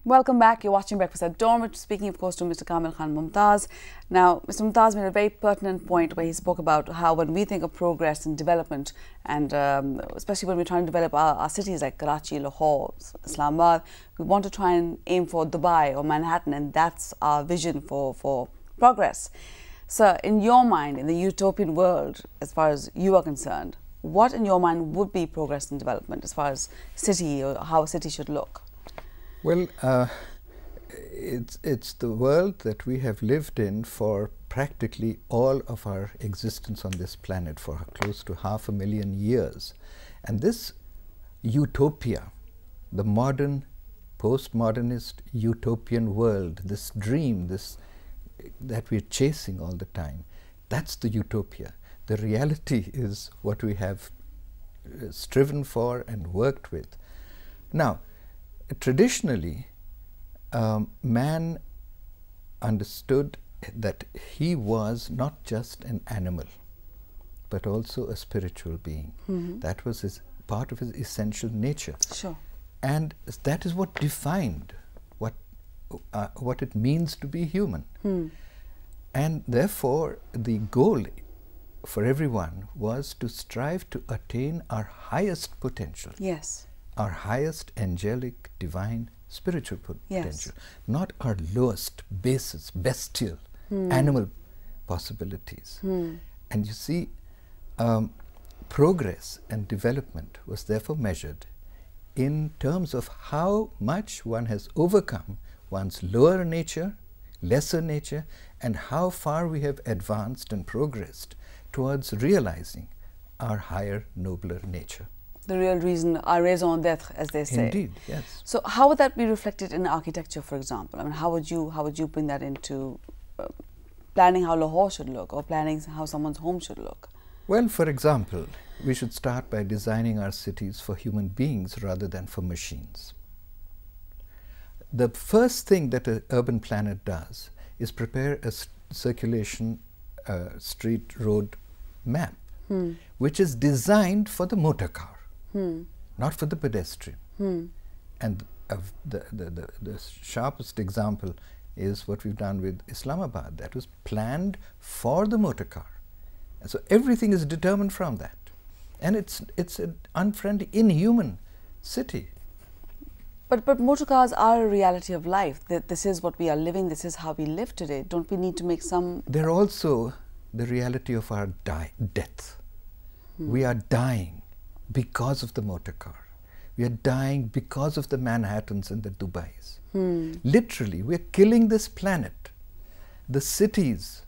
Welcome back. You're watching Breakfast at Dawn. We're speaking, of course, to Mr. Kamil Khan Mumtaz. Now, Mr. Mumtaz made a very pertinent point where he spoke about how when we think of progress and development, and especially when we're trying to develop our cities like Karachi, Lahore, Islamabad, we want to try and aim for Dubai or Manhattan, and that's our vision for progress. So, in your mind, in the utopian world, as far as you are concerned, what in your mind would be progress and development as far as city or how a city should look? Well, it's the world that we have lived in for practically all of our existence on this planet for close to 500,000 years. And this utopia, the modern, postmodernist utopian world, this dream, that we're chasing all the time, that's the utopia. The reality is what we have striven for and worked with. Now, traditionally, man understood that he was not just an animal, but also a spiritual being. Mm-hmm. That was part of his essential nature. Sure. And that is what defined what it means to be human. And therefore, the goal for everyone was to strive to attain our highest potential. Yes. Our highest angelic, divine, spiritual potential, yes. Not our lowest, basest, bestial, animal possibilities. And you see, progress and development was therefore measured in terms of how much one has overcome one's lower nature, lesser nature, and how far we have advanced and progressed towards realizing our higher, nobler nature. The real reason, our raison d'etre, as they say. Indeed, yes. So how would that be reflected in architecture, for example? I mean, how would you bring that into planning how Lahore should look, or planning how someone's home should look? Well, for example, we should start by designing our cities for human beings rather than for machines. The first thing that an urban planner does is prepare a circulation street road map, which is designed for the motor car. Not for the pedestrian. And the sharpest example is what we've done with Islamabad. That was planned for the motor car. And so everything is determined from that. And it's an unfriendly, inhuman city. But motor cars are a reality of life. This is what we are living, this is how we live today. Don't we need to make some... They're also the reality of our death. We are dying because of the motor car. We are dying because of the Manhattans and the Dubais. Literally, we are killing this planet. The cities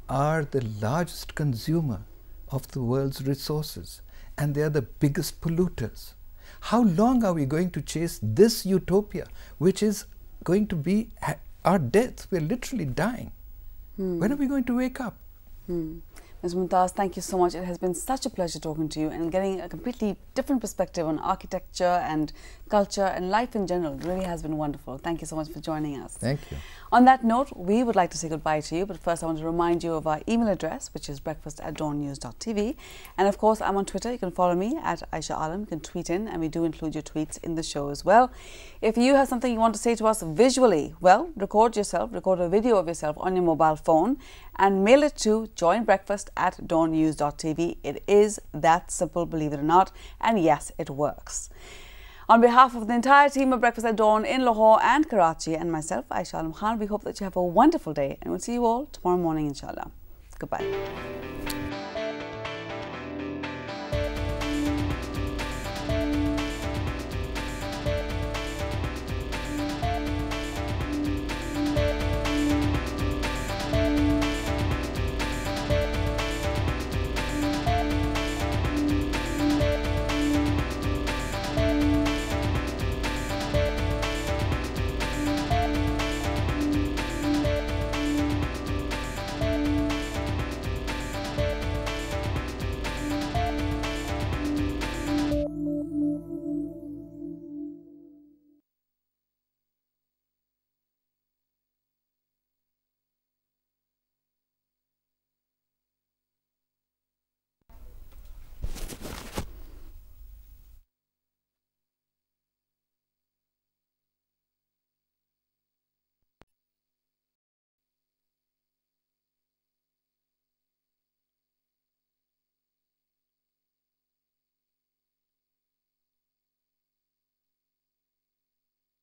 are the largest consumer of the world's resources, and they are the biggest polluters. How long are we going to chase this utopia, which is going to be our death? We're literally dying. When are we going to wake up? Ms. Mumtaz, thank you so much. It has been such a pleasure talking to you and getting a completely different perspective on architecture and culture and life in general. It really has been wonderful. Thank you so much for joining us. Thank you. On that note, we would like to say goodbye to you, but first I want to remind you of our email address, which is breakfast@dawnnews.tv. And of course, I'm on Twitter. You can follow me at Aisha Alam. You can tweet in, and we do include your tweets in the show as well. If you have something you want to say to us visually, well, record a video of yourself on your mobile phone and mail it to joinbreakfast@dawnnews.tv. It is that simple, believe it or not, and yes, it works. On behalf of the entire team of Breakfast at Dawn in Lahore and Karachi and myself, Aisha Alam Khan, we hope that you have a wonderful day, and we'll see you all tomorrow morning, inshallah. Goodbye.